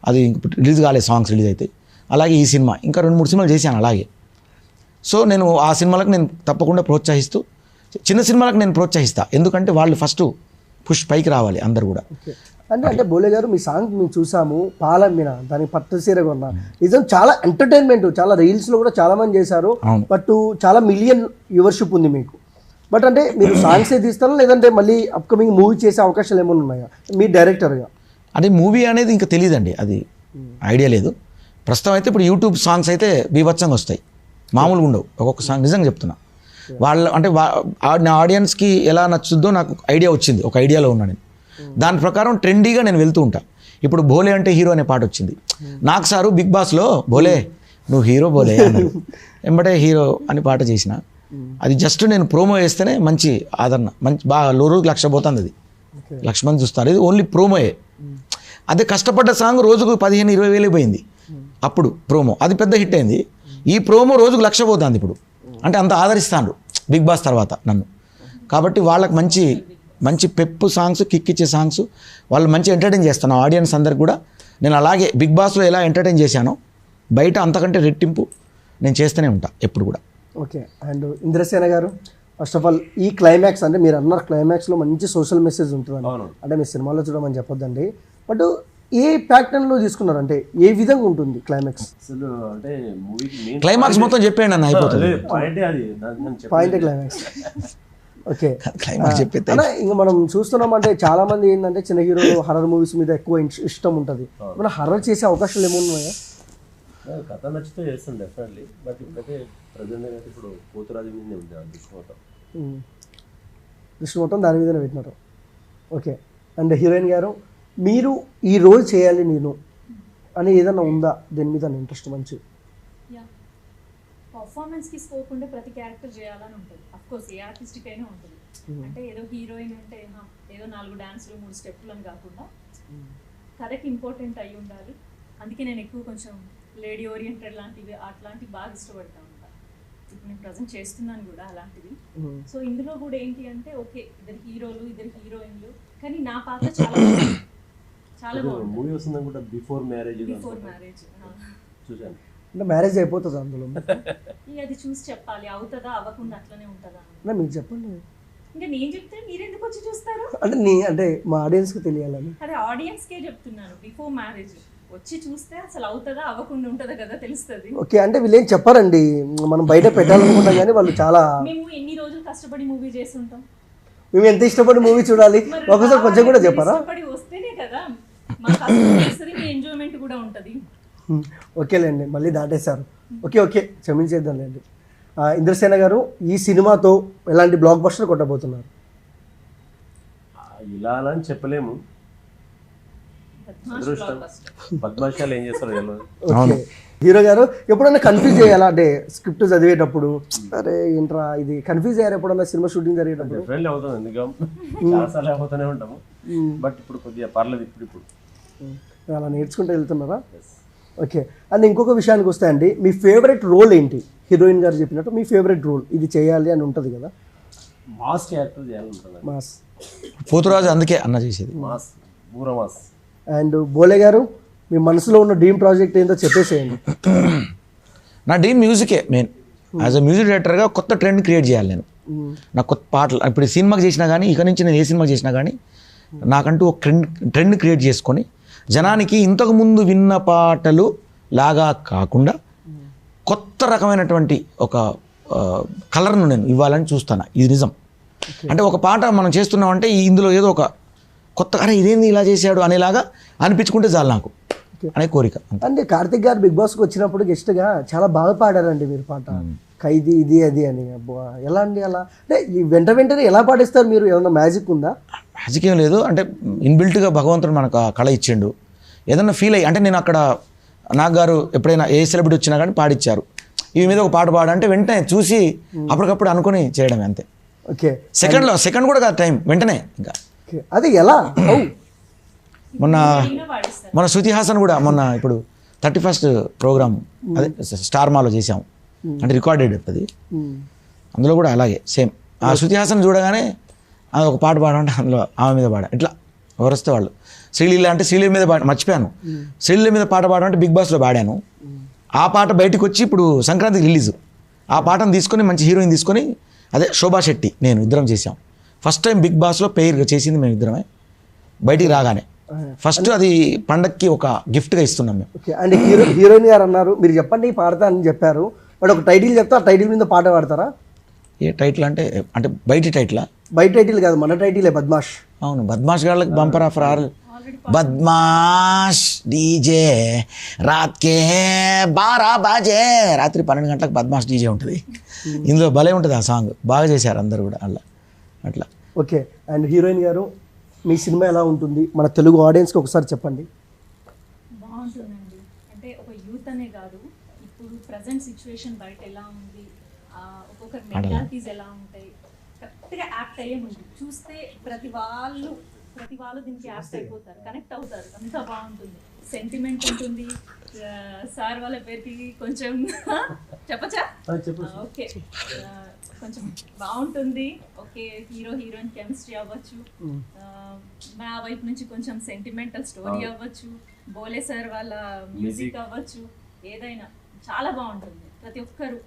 అది రిలీజ్ కాలేదు, సాంగ్స్ రిలీజ్ అయితే. అలాగే ఈ సినిమా ఇంకా 2-3 సినిమాలు చేశాను అలాగే. సో నేను ఆ సినిమాలకు నేను తప్పకుండా ప్రోత్సహిస్తూ, చిన్న సినిమాలకు నేను ప్రోత్సహిస్తాను, ఎందుకంటే వాళ్ళు ఫస్ట్ పుష్ పైకి రావాలి అందరు కూడా. అంటే బోలే గారు, మీ సాంగ్ మేము చూసాము, పాలమ్మిన దానికి పట్టు సీర కొన్నా, నిజం చాలా ఎంటర్టైన్మెంట్, చాలా రీల్స్లో కూడా చాలా మంది చేశారు. బట్ చాలా మిలియన్ వ్యూవర్షిప్ ఉంది మీకు. బట్ అంటే మీరు సాంగ్సే తీస్తారా లేదంటే మళ్ళీ అప్కమింగ్ మూవీ చేసే అవకాశాలు ఏమైనా ఉన్నాయా మీ డైరెక్టర్గా? అంటే మూవీ అనేది ఇంకా తెలియదండి, అది ఐడియా లేదు ప్రస్తుతం. అయితే ఇప్పుడు యూట్యూబ్ సాంగ్స్ అయితే బీభత్సంగా వస్తాయి, మామూలుగా ఉండవు. ఒక్కొక్క సాంగ్ నిజంగా చెప్తున్నా, వాళ్ళ అంటే నా ఆడియన్స్కి ఎలా నచ్చుద్దో నాకు ఐడియా వచ్చింది, ఒక ఐడియాలో ఉన్నా నేను. దాని ప్రకారం ట్రెండీగా నేను వెళ్తూ ఉంటా. ఇప్పుడు భోలే అంటే హీరో అనే పాట వచ్చింది నాకు, సారు బిగ్ బాస్లో భోలే నువ్వు హీరో భోలే అన్నాడు, వెంబడే హీరో అని పాట చేసిన. అది జస్ట్ నేను ప్రోమో వేస్తేనే మంచి ఆదరణ, మంచి బాగా రోజుకి 1,00,000 పోతుంది, అది 1,00,000 మంది చూస్తారు. ఇది ఓన్లీ ప్రోమోయే. అదే కష్టపడ్డ సాంగ్ రోజుకు 15-20 వేలు పోయింది అప్పుడు ప్రోమో, అది పెద్ద హిట్ అయింది. ఈ ప్రోమో రోజుకు 1,00,000 పోతుంది ఇప్పుడు. అంటే అంత ఆదరిస్తాను బిగ్ బాస్ తర్వాత నన్ను. కాబట్టి వాళ్ళకి మంచి మంచి పెప్పు సాంగ్స్, కిక్ ఇచ్చే సాంగ్స్, వాళ్ళు మంచి ఎంటర్టైన్ చేస్తాను ఆడియన్స్ అందరికి కూడా. నేను అలాగే బిగ్ బాస్లో ఎలా ఎంటర్టైన్ చేశానో బయట అంతకంటే రెట్టింపు నేను చేస్తూనే ఉంటా ఎప్పుడు కూడా. ఓకే. అండ్ ఇంద్రసేన గారు, ఫస్ట్ ఆఫ్ ఆల్ ఈ క్లైమాక్స్ అంటే మీరు అన్నారు క్లైమాక్స్లో మంచి సోషల్ మెసేజ్ ఉంటుందని, అంటే మీ సినిమాలో చూడమని చెప్పొద్దండి, బట్ ఏ ప్యాటర్న్లో తీసుకున్నారు, అంటే ఏ విధంగా ఉంటుంది క్లైమాక్స్? అసలు అంటే మూవీకి క్లైమాక్స్ మొత్తం చెప్పేయండి అన్న, అయిపోతుంది పాయింట్ క్లైమాక్స్. ఓకే. క్లైమాక్స్ చెప్పేది ఇంకా మనం చూస్తున్నామంటే చాలా మంది ఏంటంటే చిన్న హీరోలు హర్రర్ మూవీస్ మీద ఎక్కువ ఇష్టం ఉంటుంది. మన హర్రర్ చేసే అవకాశాలు ఏమున్నాయా? కథ నచ్చితే చేస్తాను డెఫినెట్లీ. బట్ ఇప్పుడైతే ప్రజెంట్ అయితే ఇప్పుడు పోతురాజు మీద ఉంది దృష్టి మొత్తం దాని మీదనే పెట్టినారు. ఓకే. అండ్ హీరోయిన్ గారు, మీరు ఈ రోల్ చేయాలి నేను అని ఏదైనా ఉందా దేని మీద ఇంట్రెస్ట్? మంచి పర్ఫార్మెన్స్కి స్కోప్ ఉండే ప్రతి క్యారెక్టర్ చేయాలని ఉంటుంది. అఫ్కోర్స్ ఏ ఆర్టిస్ట్కి అయినా ఉంటుంది. అంటే ఏదో హీరోయిన్ అంటే ఏదో 4 డాన్సులు 3 స్టెప్పులు అని కాకుండా కథకి ఇంపార్టెంట్ అయి ఉండాలి. అందుకే నేను ఎక్కువ కొంచెం లేడీ ఓరియంటెడ్ లాంటివి అట్లాంటివి బాగా ఇష్టపడతా ఉంటాను. ఇప్పుడు నేను ప్రజెంట్ చేస్తున్నాను కూడా అలాంటివి. సో ఇందులో కూడా ఏంటి అంటే ఓకే, ఇద్దరు హీరోలు, ఇద్దరు హీరోయిన్లు, కానీ నా పాత్ర చాలా బాగుంది. మూవీ వస్తుందని కూడా బిఫోర్ మ్యారేజ్ చూసాను. అంటే మ్యారేజ్ అయిపోతుంది అందులో, అది చూసి చెప్పాలి, అవుతుందా అవ్వకుండా అట్లనే ఉంటుందా మీరు చెప్పండి. ఇంకా నేను చెప్తే మీరెందుకు వచ్చి చూస్తారు? అంటే అంటే మా ఆడియన్స్కి తెలియాలని. అదే ఆడియన్స్కే చెప్తున్నాను, బిఫోర్ మ్యారేజ్ వచ్చి చూస్తే అసలు అవుతుందా అవ్వకుండా ఉంటుందా కదా తెలుస్తుంది. ఓకే, అంటే వీళ్ళు ఏం చెప్పారండి, మనం బయట పెట్టాలనుకుంటాం కానీ వాళ్ళు చాలా, మేము ఎన్ని రోజులు కష్టపడి మూవీ చేస్తుంటాం, మేము ఎంత ఇష్టపడి మూవీ చూడాలి, ఒకసారి కొంచెం కూడా చెప్పారా? కష్టపడి వస్తేనే కదా మా కష్టం తెలుస్తుంది, మీ ఎంజాయ్మెంట్ కూడా ఉంటుంది. ఓకేలేండి, మళ్ళీ దాటేశారు. ఓకే ఓకే, క్షమించేద్దాంలేండి. ఇంద్రసేన గారు, ఈ సినిమాతో ఎలాంటి బ్లాక్ బస్టర్ కొట్టబోతున్నారు? ఇలా అని చెప్పలేము, అదృష్టం. బద్మాషాలు ఏం చేస్తారో తెలియదు. ఓకే, హీరో గారు ఎప్పుడన్నా కన్ఫ్యూజ్ అయ్యాలా అంటే స్క్రిప్ట్ చదివేటప్పుడు, అరే ఏంట్రా ఇది, కన్ఫ్యూజ్ అయ్యారు ఎప్పుడన్నా సినిమా షూటింగ్ జరిగేటప్పుడు? డెఫినెట్లీ అవుతాం, ఎందుకంటే చాలాసార్లు అవుతూనే ఉంటాము. బట్ ఇప్పుడు కొద్దిగా పర్లేదు, ఇప్పుడు అలా నేర్చుకుంటూ వెళ్తున్నారా? ఓకే, అండ్ ఇంకొక విషయానికి వస్తాయండి, మీ ఫేవరెట్ రోల్ ఏంటి? హీరోయిన్ గారు చెప్పినట్టు మీ ఫేవరెట్ రోల్ ఇది చేయాలి అని ఉంటుంది కదా? మాస్ క్యారెక్టర్ చేయాలనుకుంటున్నాను. మాస్ పోతురాజు అందుకే అన్న చేసేది. మాస్, బూర మాస్. అండ్ బోలే గారు, మీ మనసులో ఉన్న డ్రీమ్ ప్రాజెక్ట్ ఏంటో చెప్పేసేయండి. నా డ్రీమ్ మ్యూజికే మెయిన్. యాజ్ అ మ్యూజిక్ డైరెక్టర్గా కొత్త ట్రెండ్ క్రియేట్ చేయాలి నేను. నా కొత్త పాటలు ఇప్పుడు సినిమాకి చేసినా కానీ, ఇక నుంచి నేను ఏ సినిమా చేసినా కానీ నాకంటూ ఒక ట్రెండ్ క్రియేట్ చేసుకొని జనానికి ఇంతకుముందు విన్న పాటలు లాగా కాకుండా కొత్త రకమైనటువంటి ఒక కలర్ను నేను ఇవ్వాలని చూస్తాను. ఇది నిజం. అంటే ఒక పాట మనం చేస్తున్నామంటే ఇందులో ఏదో ఒక కొత్త, అరే ఇదేంది ఇలా చేశాడు అనేలాగా అనిపించుకుంటే చాలు నాకు అనే కోరిక. అంటే కార్తిక్ గారు బిగ్ బాస్కి వచ్చినప్పుడు గెస్ట్గా చాలా బాగా పాడారండి మీరు పాట, ఖైదీ ఇది అది అని. అబ్బా, ఎలా అండి అలా, అంటే ఈ వెంటనే ఎలా పాటిస్తారు మీరు? ఏమన్నా మ్యాజిక్ ఉందా? మ్యాజిక్ ఏం లేదు, అంటే ఇన్బిల్ట్గా భగవంతుడు మనకు ఆ కళ ఇచ్చిండు. ఏదన్నా ఫీల్ అయ్యి, అంటే నేను అక్కడ నాగ్ గారు ఎప్పుడైనా ఏ సెలబ్రిటీ వచ్చినా కానీ పాడిచ్చారు, ఈ మీద ఒక పాట పాడంటే వెంటనే చూసి అప్పటికప్పుడు అనుకుని చేయడమే అంతే. ఓకే, సెకండ్ కూడా కాదు టైం, వెంటనే. ఇంకా అది ఎలా? మన శృతి హాసన్ కూడా మొన్న ఇప్పుడు 31st ప్రోగ్రామ్ అదే స్టార్ మాలో చేసాం, అంటే రికార్డెడ్ అది. అందులో కూడా అలాగే సేమ్ ఆ శృతి హాసన్ చూడగానే అది ఒక పాట పాడంటే అందులో ఆమె మీద పాడా, ఇట్లా ఎవరు వస్తే వాళ్ళు. శ్రీలీల అంటే శ్రీలీల మీద మర్చిపోయాను, శ్రీలీల మీద పాట పాడంటే బిగ్ బాస్లో పాడాను. ఆ పాట బయటకు వచ్చి ఇప్పుడు సంక్రాంతికి రిలీజ్. ఆ పాటను తీసుకొని మంచి హీరోయిన్ తీసుకొని, అదే శోభా శెట్టి నేను ఇద్దరం చేసాం. ఫస్ట్ టైం బిగ్ బాస్లో పెయిర్గా చేసింది మేము ఇద్దరమే. బయటికి రాగానే ఫస్ట్ అది పండక్కి ఒక గిఫ్ట్గా ఇస్తున్నాం మేము. ఓకే, అంటే హీరోయిన్ గారు అన్నారు మీరు చెప్పండి పాడతా అని చెప్పారు, బట్ ఒక టైటిల్ చెప్తా, ఆ టైటిల్ మీద పాట పాడతారా? ఏ టైటిల్ అంటే బయటి టైటిలా? బయట టైటిల్ కాదు, మన టైటిలే, బద్మాష్. అవును, బద్మాష్ గాళ్ళకి బంపర్ ఆఫర్ ఆరు. బద్మాష్ డీజే రాత్కే 12 బాజే, రాత్రి 12 గంటలకు బద్మాష్ డీజే ఉంటుంది. ఇందులో భలే ఉంటుంది ఆ సాంగ్, బాగా చేశారు అందరు కూడా అలా అట్లా. ఓకే, అండ్ హీరోయిన్ గారు మీ సినిమా ఎలా ఉంటుంది మన తెలుగు ఆడియన్స్కి ఒకసారి చెప్పండి. బాగుంటుందండి, అంటే ఒక యూత్ అనే కాదు, ఇప్పుడు ప్రజెంట్ సిచ్యువేషన్ బయట ఎలా ఉంది, ఒక్కొక్కరి మెంటాలిటీస్ ఎలా ఉంటాయి, కరెక్ట్గా యాప్ట్ అయ్యే ఉంది. చూస్తే ప్రతి వాళ్ళు దీనికి యాప్ట్ అయిపోతారు, కనెక్ట్ అవుతారు, అంతా బాగుంటుంది. సెంటిమెంట్ ఉంటుంది. సార్ వాళ్ళ పేరుకి కొంచెం చెప్పచ్చా? ఓకే, కొంచెం బాగుంటుంది. ఓకే, హీరోయిన్ కెమిస్ట్రీ అవ్వచ్చు, మా వైపు నుంచి కొంచెం సెంటిమెంటల్ స్టోరీ అవ్వచ్చు, బోలే సార్ వాళ్ళ మ్యూజిక్ అవ్వచ్చు, ఏదైనా చాలా బాగుంటుంది. ప్రతి ఒక్కరు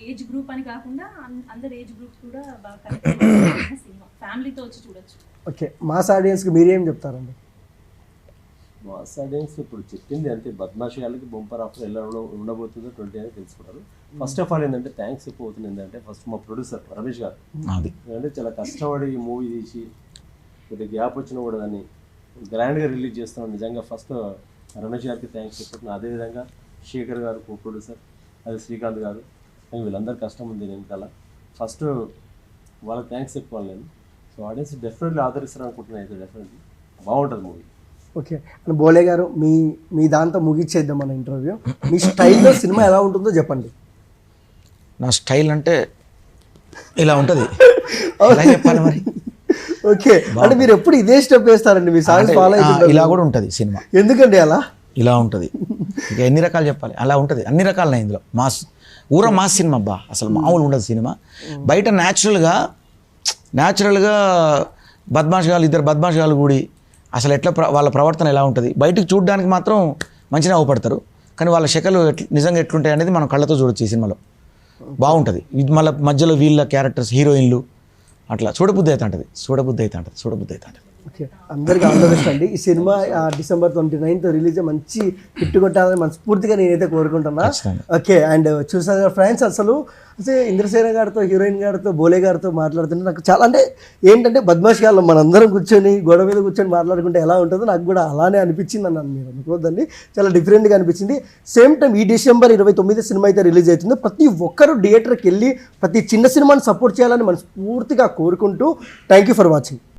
ఏజ్ గ్రూప్ అని కాకుండా అందరు ఏజ్ గ్రూప్ కూడా బాగా కనెక్ట్ సినిమా, ఫ్యామిలీతో వచ్చి చూడొచ్చు. ఓకే, మాస్ ఆడియన్స్కి మీరేం చెప్తారండి? మాస్ ఆడియన్స్ ఇప్పుడు చెప్పింది అంతే, బద్మాషి వాళ్ళకి బంపర్ ఆఫర్ ఎలా ఉండబోతుందో 20 అని తెలుసుకున్నారు. ఫస్ట్ ఆఫ్ ఆల్ ఏంటంటే థ్యాంక్స్ ఎక్కువ అవుతుంది. ఏంటంటే ఫస్ట్ మా ప్రొడ్యూసర్ రమేష్ గారు, అంటే చాలా కష్టపడి ఈ మూవీ తీసి కొద్దిగా గ్యాప్ వచ్చినా కూడా దాన్ని గ్రాండ్గా రిలీజ్ చేస్తాం. నిజంగా ఫస్ట్ రమేష్ గారికి థ్యాంక్స్ చెప్పుకుంటున్నాను. అదేవిధంగా శేఖర్ గారు కో ప్రొడ్యూసర్, అది శ్రీకాంత్ గారు, వీళ్ళందరూ కష్టం ఉంది వెనకాల. ఫస్ట్ వాళ్ళకి థ్యాంక్స్ చెప్పుకోవాలి నేను. సో ఆడియన్స్ డెఫినెట్లీ ఆదరిస్తారు అనుకుంటున్నాను. అయితే డెఫినెట్లీ బాగుంటుంది మూవీ. ఓకే, బోలే గారు మీ దాంతో ముగిచ్చేద్దాం మన ఇంటర్వ్యూ. మీ స్టైల్లో సినిమా ఎలా ఉంటుందో చెప్పండి. నా స్టైల్ అంటే ఇలా ఉంటుంది, చెప్పాలి మరి. ఓకే, అంటే మీరు ఎప్పుడు ఇదే స్టెప్ వేస్తారండి, మీ సాంగ్స్ ఫాలో అయితే ఇలా కూడా ఉంటుంది సినిమా. ఎందుకండి అలా? ఇలా ఉంటుంది. ఇక ఎన్ని రకాలు చెప్పాలి, అలా ఉంటుంది. అన్ని రకాలనే ఇందులో మాస్, మాస్ సినిమా అబ్బా, అసలు మామూలు ఉండదు సినిమా. బయట న్యాచురల్గా ఇద్దరు బద్మాష్ గాలు కూడి అసలు ఎట్లా వాళ్ళ ప్రవర్తన ఎలా ఉంటుంది, బయటకు చూడడానికి మాత్రం మంచిగా అవపడతారు, కానీ వాళ్ళ శకలు నిజంగా ఎట్లుంటాయి అనేది మనం కళ్ళతో చూడొచ్చు ఈ సినిమాలో. బాగుంటుంది. ఇది మళ్ళీ మధ్యలో వీళ్ళ క్యారెక్టర్స్, హీరోయిన్లు, అట్లా చూడబుద్ధి అవుతుంటుంది. ఓకే, అందరికీ ఆల్ ద బెస్ట్ అండి. ఈ సినిమా December 29th రిలీజ్ మంచి హిట్ కొట్టాలని మనస్ఫూర్తిగా నేనైతే కోరుకుంటున్నా. ఓకే, అండ్ చూసారు ఫ్రెండ్స్, అసలు ఇంద్రసేన గారితో, హీరోయిన్ గారితో, బోలే గారితో మాట్లాడుతుంటే నాకు చాలా అంటే ఏంటంటే బద్మాష్ గారు మనందరం కూర్చొని గొడవ మీద కూర్చొని మాట్లాడుకుంటే ఎలా ఉంటుందో నాకు కూడా అలానే అనిపించింది అన్నాను. మీరు అనుకోవద్దండి, చాలా డిఫరెంట్గా అనిపించింది. సేమ్ టైం ఈ December 29 సినిమా అయితే రిలీజ్ అవుతుంది. ప్రతి ఒక్కరు థియేటర్కి వెళ్ళి ప్రతి చిన్న సినిమాని సపోర్ట్ చేయాలని మనస్ఫూర్తిగా కోరుకుంటూ థ్యాంక్ యూ ఫర్ వాచింగ్.